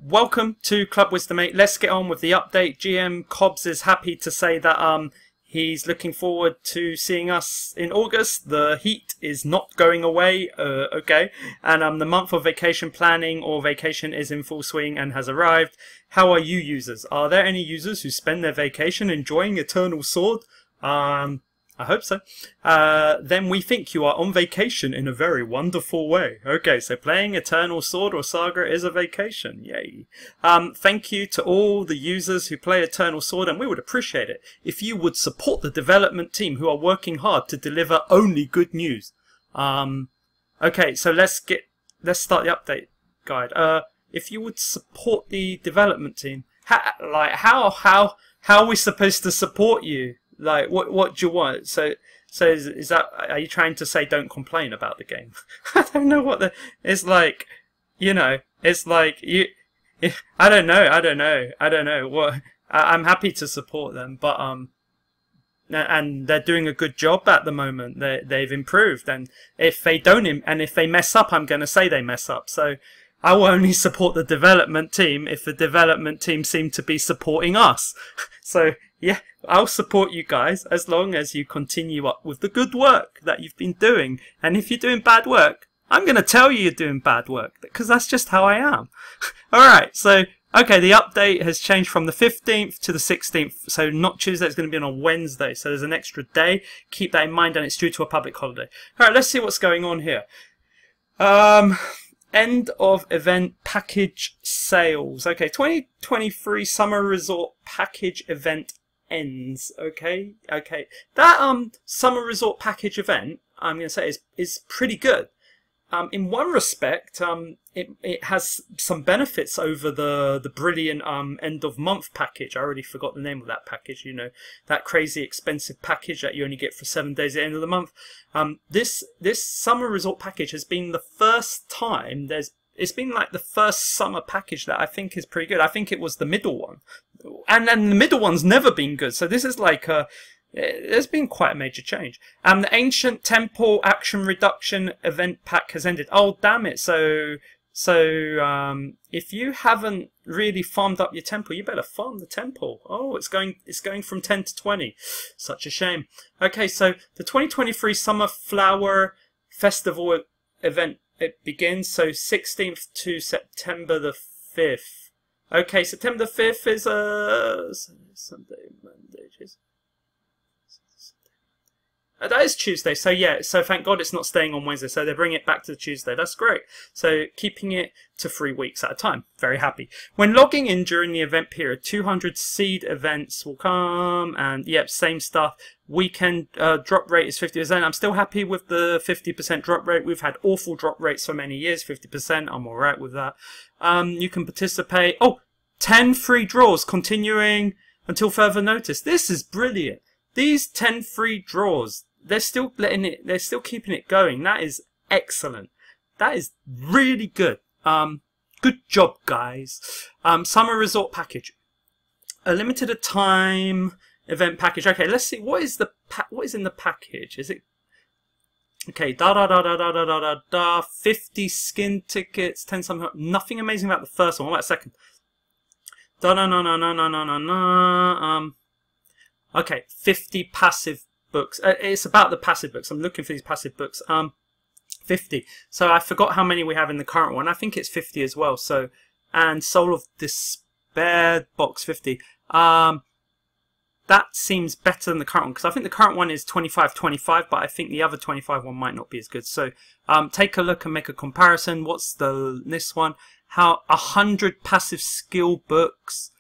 welcome to Club Wisdom 8. Let's get on with the update. GM Cobbs is happy to say that he's looking forward to seeing us in August. The heat is not going away, okay. And the month of vacation planning or vacation is in full swing and has arrived. How are you users? Are there any users who spend their vacation enjoying Eternal Sword? I hope so. Then we think you are on vacation in a very wonderful way. Okay, so playing Eternal Sword or Saga is a vacation. Yay. Thank you to all the users who play Eternal Sword, and we would appreciate it if you would support the development team who are working hard to deliver only good news. Okay, so let's start the update guide. If you would support the development team, how are we supposed to support you? Like, what do you want? So is that, are you trying to say don't complain about the game? I don't know what it's like, you know, it's like, I don't know what, I'm happy to support them, but, and they're doing a good job at the moment. They've improved, and if they don't, and if they mess up, I'm going to say they mess up. So I will only support the development team if the development team seem to be supporting us. So yeah, I'll support you guys as long as you continue up with the good work that you've been doing. And if you're doing bad work, I'm going to tell you you're doing bad work, because that's just how I am. Alright, so, okay, the update has changed from the 15th to the 16th. So not Tuesday, it's going to be on a Wednesday. So there's an extra day. Keep that in mind, and it's due to a public holiday. Alright, let's see what's going on here. End of event package sales. Okay, 2023 Summer Resort package event ends. Okay. That Summer Resort package event, I'm going to say, is pretty good. In one respect, it has some benefits over the brilliant end of month package. I already forgot the name of that package. You know, that crazy expensive package that you only get for 7 days at the end of the month. This Summer Resort package has been the first time it's been like the first summer package that I think is pretty good. I think it was the middle one, and then the middle one's never been good. So this is like there's been quite a major change. The Ancient Temple Action Reduction event pack has ended. Oh, damn it. So if you haven't really farmed up your temple, you better farm the temple. Oh, it's going from 10 to 20. Such a shame. Okay, so the 2023 Summer Flower Festival event, it begins, so 16th to September the 5th. Okay, September the 5th is Sunday, Monday, Tuesday. That is Tuesday, so yeah, so thank God it's not staying on Wednesday, so they bring it back to Tuesday. That's great. So keeping it to 3 weeks at a time. Very happy. When logging in during the event period, 200 seed events will come, and yep, same stuff. Weekend drop rate is 50%. I'm still happy with the 50% drop rate. We've had awful drop rates for many years. 50%, I'm alright with that. You can participate. Oh, 10 free draws continuing until further notice. This is brilliant. These 10 free draws, they're still keeping it going. That is excellent. That is really good. Good job, guys. Summer Resort package, a limited time event package. Okay, let's see what is in the package. Is it okay? 50 skin tickets, 10 something. Nothing amazing about the first one. What about the second? Okay, 50 passive books. It's about the passive books. I'm looking for these passive books. 50. So I forgot how many we have in the current one. I think it's 50 as well. So, and Soul of Despair box 50. That seems better than the current one, because I think the current one is 25, but I think the other 25 one might not be as good. So take a look and make a comparison. What's this one? 100 passive skill books,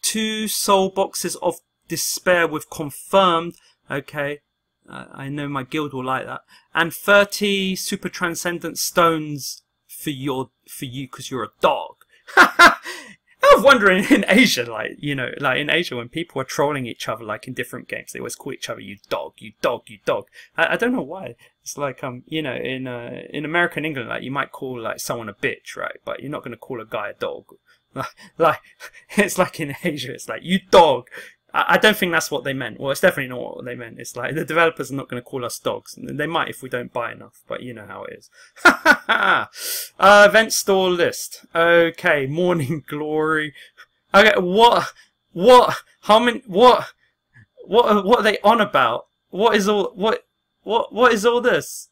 2 soul boxes of Despair with confirmed. Okay, I know my guild will like that. And 30 super transcendent stones for you because you're a dog. I was wondering in Asia, like, you know, like in Asia when people are trolling each other, like in different games, they always call each other you dog, you dog, you dog. I don't know why. It's like you know, in America and England, like you might call like someone a bitch, right? But you're not going to call a guy a dog. Like it's like in Asia, it's like you dog. I don't think that's what they meant. Well, it's definitely not what they meant. It's like the developers are not going to call us dogs. They might if we don't buy enough, but you know how it is. Event store list. Okay, Morning Glory. Okay, how many? What are they on about? What is all this?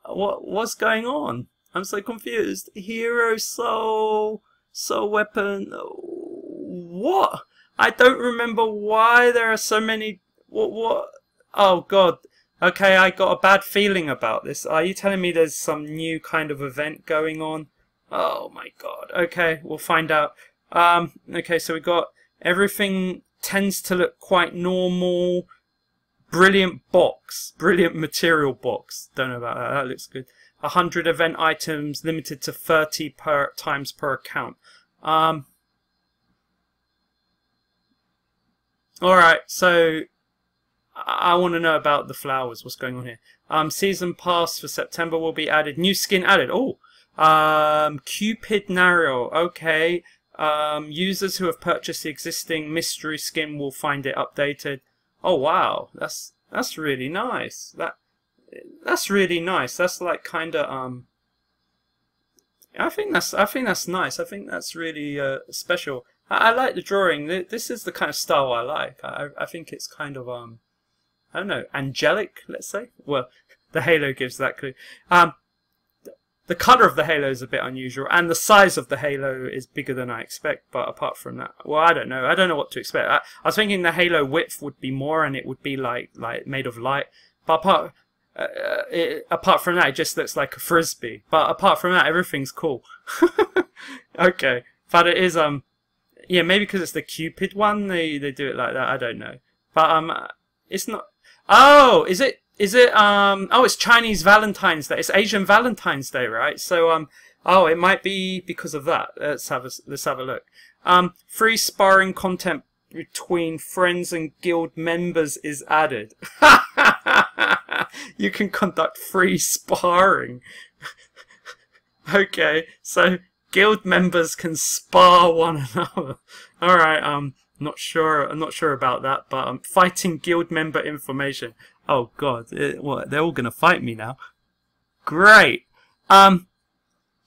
What's going on? I'm so confused. Hero, soul weapon. What? I don't remember why there are so many. What? Oh God. Okay, I got a bad feeling about this. Are you telling me there's some new kind of event going on? Oh my God. Okay, we'll find out. Okay, so we got everything tends to look quite normal. Brilliant box. Brilliant material box. Don't know about that. That looks good. 100 event items, limited to 30 times per account. Alright, so I want to know about the flowers. What's going on here? Season pass for September will be added. New skin added. Oh, Cupid Nario. Okay. Users who have purchased the existing mystery skin will find it updated. Oh wow, that's really nice. That's really nice. That's like kind of I think that's nice. I think that's really special. I like the drawing. This is the kind of style I like. I think it's kind of I don't know, angelic, let's say. Well, the halo gives that clue. The color of the halo is a bit unusual, and the size of the halo is bigger than I expect. But apart from that, well, I don't know. I don't know what to expect. I was thinking the halo width would be more, and it would be like made of light. But apart from that, it just looks like a frisbee. But apart from that, everything's cool. Okay, but it is yeah, maybe because it's the Cupid one, they do it like that. I don't know, but it's not. Oh, is it? Oh, it's Chinese Valentine's Day. It's Asian Valentine's Day, right? So oh, it might be because of that. Let's have a look. Free sparring content between friends and guild members is added. You can conduct free sparring. Okay, so guild members can spar one another. All right, I'm not sure about that, but fighting guild member information. Oh God, what? They're all gonna fight me now. Great.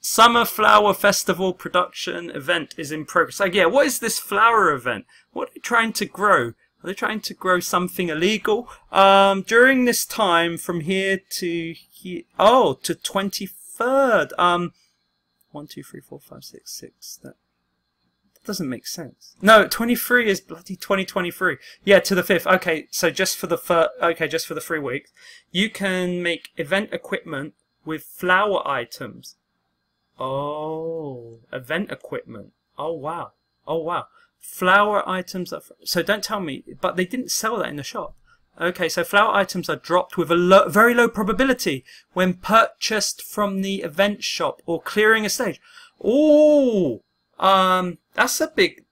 Summer Flower Festival production event is in progress. Like, yeah, what is this flower event? What are they trying to grow? Are they trying to grow something illegal? During this time, from here to here, oh, to 23rd. 1, 2, 3, 4, 5, 6, 6. That doesn't make sense. No, 23 is bloody 2023. Yeah, to the 5th. Okay, so just for the just for the 3 weeks, you can make event equipment with flower items. Oh, event equipment. Oh wow. Oh wow. Flower items are so don't tell me, but they didn't sell that in the shop. Okay, so flower items are dropped with a very low probability when purchased from the event shop or clearing a stage. Oh, that's a big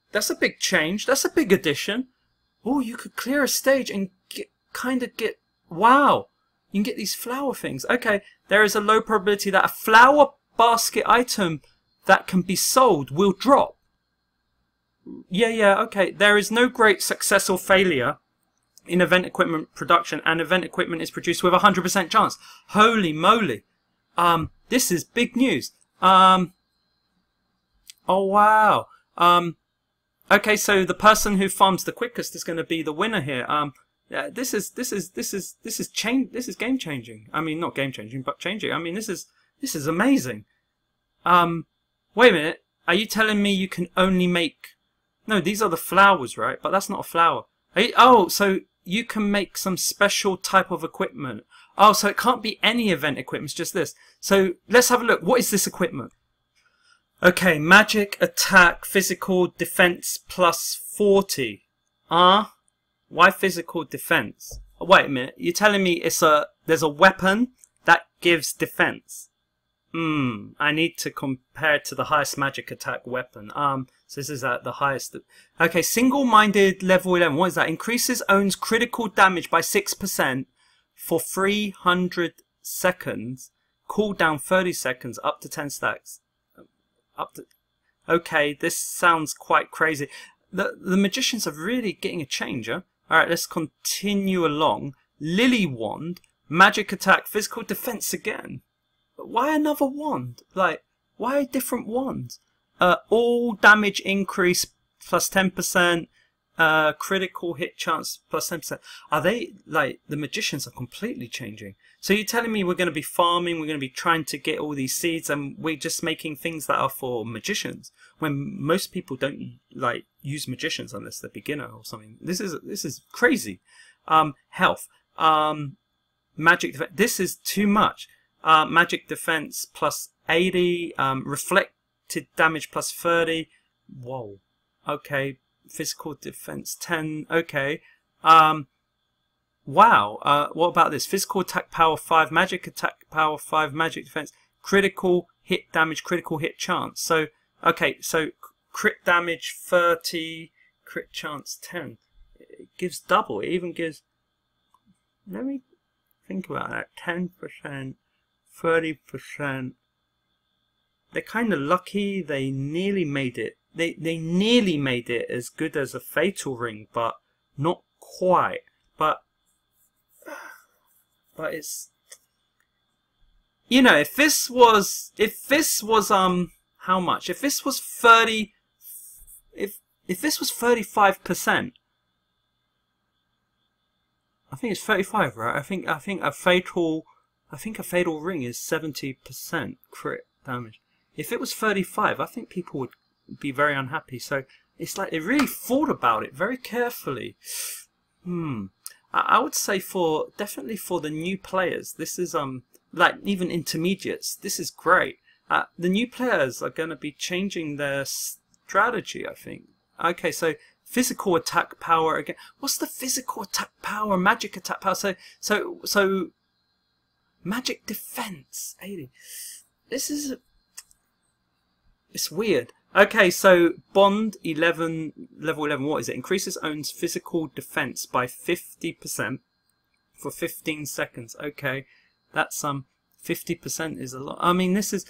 change. That's a big addition. Oh, you could clear a stage and get wow. You can get these flower things. Okay, there is a low probability that a flower basket item that can be sold will drop. Yeah, okay. There is no great success or failure in event equipment production, and event equipment is produced with 100% chance. Holy moly. This is big news. Oh wow. Okay, so the person who farms the quickest is going to be the winner here. Yeah, this is game changing. I mean, not game changing, but changing. I mean, this is amazing. Wait a minute. Are you telling me you can only make? No, these are the flowers, right? But that's not a flower. Oh, so you can make some special type of equipment. Oh, so it can't be any event equipment, it's just this. So let's have a look. What is this equipment? Okay, magic, attack, physical, defense plus 40. Why physical defense? Oh, wait a minute. You're telling me there's a weapon that gives defense. I need to compare it to the highest magic attack weapon. So this is at the highest. Okay, single-minded level 11. What is that? Increases owns critical damage by 6% for 300 seconds. Cooldown 30 seconds, up to 10 stacks. Okay, this sounds quite crazy. the magicians are really getting a change, huh? Alright, let's continue along. Lily wand, magic attack, physical defense again. Why another wand? Like, why different wands? All damage increase plus 10%, critical hit chance plus 10%. Are they, like, the magicians are completely changing? So you're telling me we're going to be farming, we're going to be trying to get all these seeds, and we're just making things that are for magicians, when most people don't, like, use magicians unless they're beginner or something. This is crazy. Health. Magic defense. This is too much. Magic defense plus 80. Reflected damage plus 30. Whoa. Okay. Physical defense 10. Okay. Wow. What about this? Physical attack power 5. Magic attack power 5. Magic defense. Critical hit damage. Critical hit chance. So, okay. So, crit damage 30. Crit chance 10. It gives double. It even gives... Let me think about that. 10%, 30%. They're kind of lucky. They nearly made it. They nearly made it as good as a fatal ring, but not quite. But it's, you know, if this was how much? If this was 30, if this was 35%. I think it's 35, right? I think a fatal ring is 70% crit damage. If it was 35, I think people would be very unhappy. So it's like they really thought about it very carefully. I would say definitely for the new players, this is like even intermediates, this is great. The new players are going to be changing their strategy, I think. Okay, so physical attack power again. What's the physical attack power? Magic attack power. So magic defense 80. This is it's weird. Okay, so bond 11 level 11. What is it? Increases owns physical defense by 50% for 15 seconds. Okay, that's 50% is a lot. I mean, this is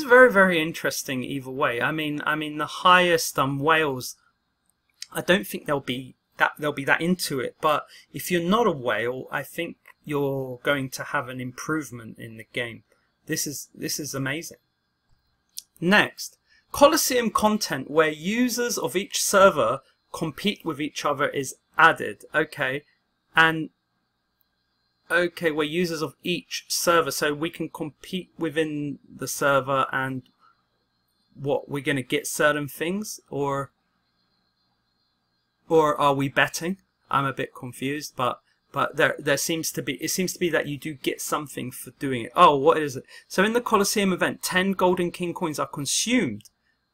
very, very interesting either way. I mean the highest whales, I don't think they'll be that into it, but if you're not a whale, I think you're going to have an improvement in the game. This is amazing. Next, Colosseum content where users of each server compete with each other is added. Okay, and okay, where users of each server, so we can compete within the server, and what, we're going to get certain things, or are we betting? I'm a bit confused, but there seems to be, it seems to be that you do get something for doing it. Oh, what is it? So in the Colosseum event, 10 golden king coins are consumed.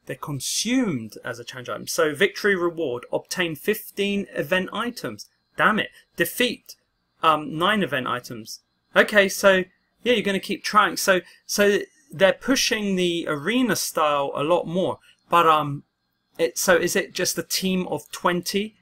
They're consumed as a challenge item. So victory reward, obtain 15 event items. Damn it. Defeat 9 event items. Okay, so yeah, you're going to keep trying. So they're pushing the arena style a lot more. But so is it just a team of 20?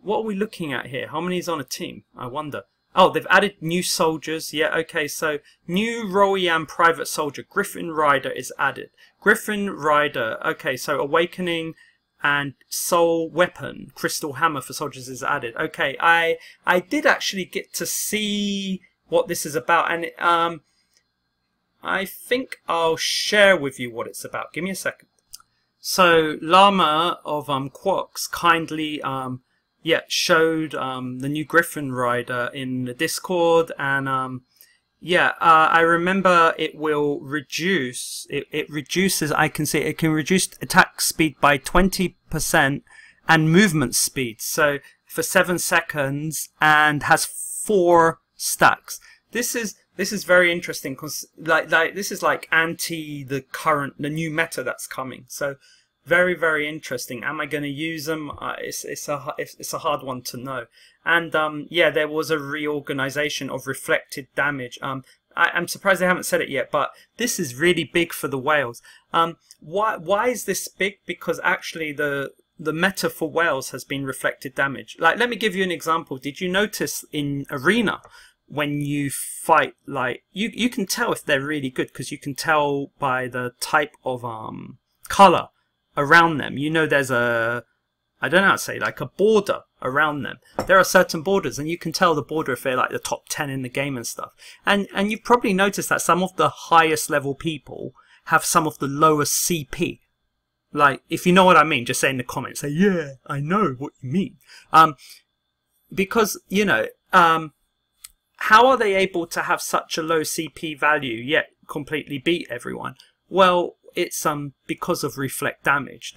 What are we looking at here? How many is on a team? I wonder. Oh, they've added new soldiers. Yeah, okay, so new Royan private soldier, Griffin Rider is added. Griffin Rider, okay, so Awakening and Soul Weapon, Crystal Hammer for soldiers is added. Okay, I did actually get to see what this is about, and I think I'll share with you what it's about. Give me a second. So Llama of Quarks kindly showed the new Griffin Rider in the Discord, and I remember it will reduce, it reduces, I can see it can reduce attack speed by 20% and movement speed, so for 7 seconds, and has 4 stacks. This is very interesting, because like this is like anti the new meta that's coming. So very, very interesting. Am I going to use them? It's a hard one to know. And yeah, there was a reorganization of reflected damage. I'm surprised they haven't said it yet, but this is really big for the whales. Why is this big? Because actually the meta for whales has been reflected damage. Like, let me give you an example. Did you notice in Arena, when you fight, like, you can tell if they're really good, because you can tell by the type of color around them. You know, there's a I don't know how to say, like a border around them. There are certain borders, and you can tell the border if they're like the top 10 in the game and stuff. And you've probably noticed that some of the highest level people have some of the lowest CP. Like, if you know what I mean, just say in the comments, say, yeah, I know what you mean. Because, you know, how are they able to have such a low CP value yet completely beat everyone? Well, it's because of reflect damage.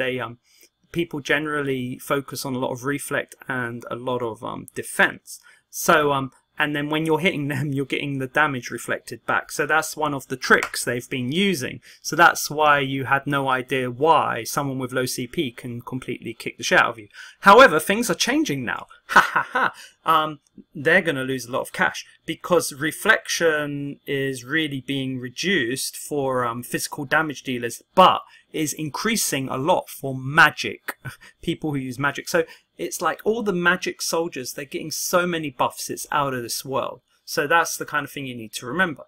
People generally focus on a lot of reflect and a lot of defense. So and then when you're hitting them, you're getting the damage reflected back. So that's one of the tricks they've been using. So that's why you had no idea why someone with low CP can completely kick the shit out of you. However, things are changing now. Ha ha ha. They're going to lose a lot of cash because reflection is really being reduced for physical damage dealers, but is increasing a lot for magic, people who use magic. So it's like all the magic soldiers, they're getting so many buffs, it's out of this world. So that's the kind of thing you need to remember.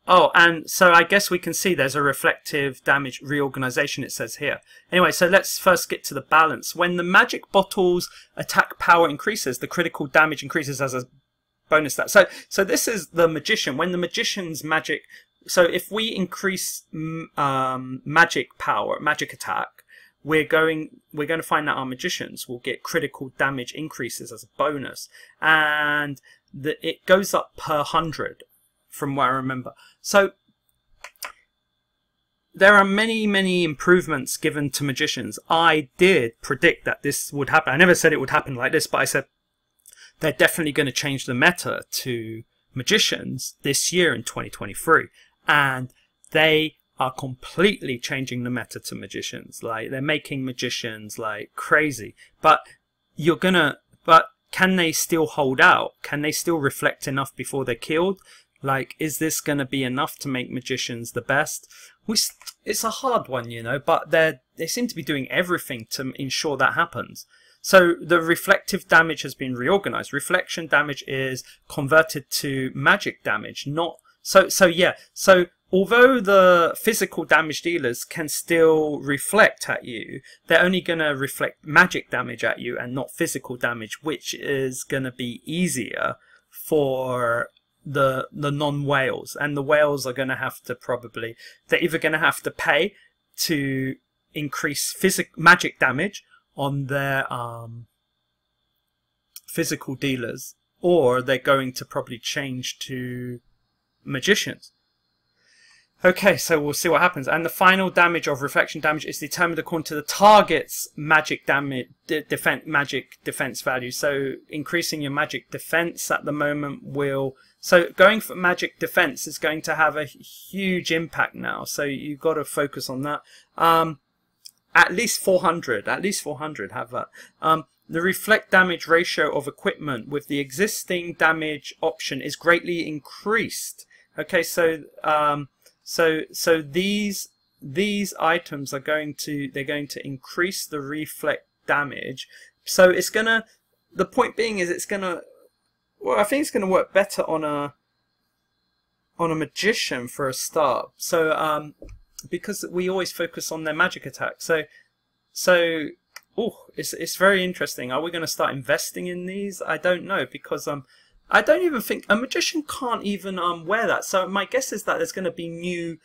Oh, and so I guess we can see there's a reflective damage reorganization, it says here. Anyway, so let's first get to the balance. When the magic bottle's attack power increases, the critical damage increases as a bonus stat. So this is the magician. When the magician's magic... So if we increase magic power, magic attack, we're going to find that our magicians will get critical damage increases as a bonus, and it goes up per 100 from what I remember. So there are many improvements given to magicians. I did predict that this would happen. I never said it would happen like this, but I said they're definitely going to change the meta to magicians this year in 2023, and they are completely changing the meta to magicians. Like, they're making magicians like crazy. But can they still hold out? Can they still reflect enough before they're killed? Like, is this going to be enough to make magicians the best? It's a hard one, you know, but they seem to be doing everything to ensure that happens. So the reflective damage has been reorganized. Reflection damage is converted to magic damage, not so although the physical damage dealers can still reflect at you, they're only going to reflect magic damage at you and not physical damage, which is going to be easier for the non-whales. And the whales are going to have to they're either going to have to pay to increase magic damage on their physical dealers, or they're going to probably change to magicians. Okay, so we'll see what happens. And the final damage of reflection damage is determined according to the target's magic damage magic defense value. So increasing your magic defense at the moment will... So going for magic defense is going to have a huge impact now. So you've got to focus on that. At least 400. At least 400 have that. The reflect damage ratio of equipment with the existing damage option is greatly increased. Okay, so these items are going to increase the reflect damage. So it's gonna, the point being is it's gonna, well, I think it's gonna work better on a magician for a start. So because we always focus on their magic attack. So it's very interesting. Are we going to start investing in these? I don't know, because I don't even think a magician can't even wear that. So my guess is that there's going to be new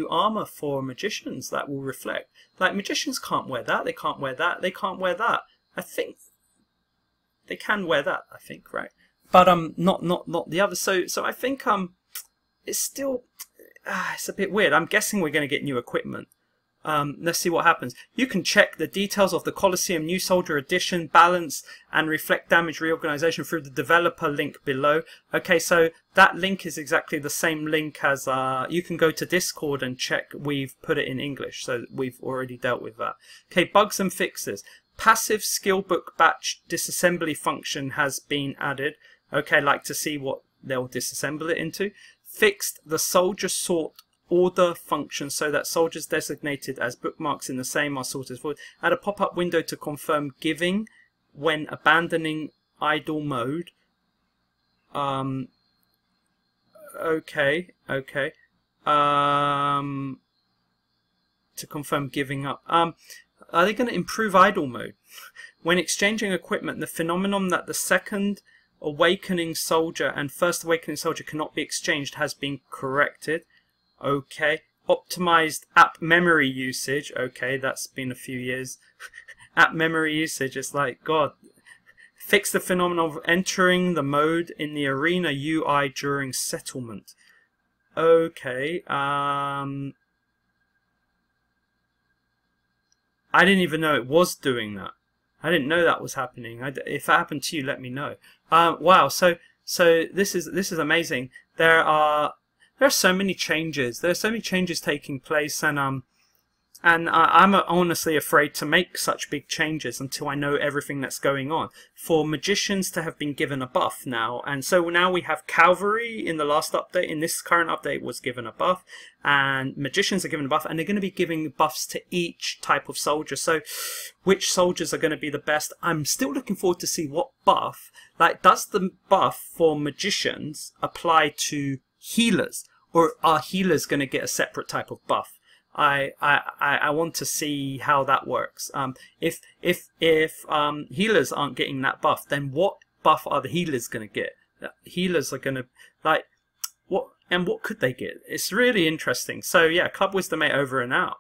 armor for magicians that will reflect. Like, magicians can't wear that. They can't wear that. They can't wear that. I think they can wear that, I think, right? But not the other. So I think it's still it's a bit weird. I'm guessing we're going to get new equipment. Let's see what happens. You can check the details of the Colosseum New Soldier Edition balance and reflect damage reorganization through the developer link below. Okay, so that link is exactly the same link as you can go to Discord and check. We've put it in English, so we've already dealt with that. Okay, bugs and fixes. Passive skill book batch disassembly function has been added. Okay, I'd like to see what they'll disassemble it into. Fixed the soldier sort order function so that soldiers designated as bookmarks in the same are sorted forward. Add a pop-up window to confirm giving when abandoning idle mode. Okay. To confirm giving up. are they going to improve idle mode? When exchanging equipment, the phenomenon that the second awakening soldier and first awakening soldier cannot be exchanged has been corrected. Okay. Optimized app memory usage. Okay, that's been a few years. App memory usage, it's like, God. Fix the phenomenon of entering the mode in the arena UI during settlement. Okay, I didn't even know it was doing that. I didn't know that was happening. If that happened to you, let me know. Wow, so this is amazing. There are so many changes. There are so many changes taking place, and I'm honestly afraid to make such big changes until I know everything that's going on. For magicians to have been given a buff now, and so now we have cavalry in the last update. In this current update was given a buff, and magicians are given a buff, and they're going to be giving buffs to each type of soldier. So which soldiers are going to be the best? I'm still looking forward to see what buff, like, does the buff for magicians apply to healers, or are healers going to get a separate type of buff? I want to see how that works. If healers aren't getting that buff, then what buff are the healers going to get? Healers are going to, like, what could they get? It's really interesting. So yeah, Club Wisdom 8 over and out.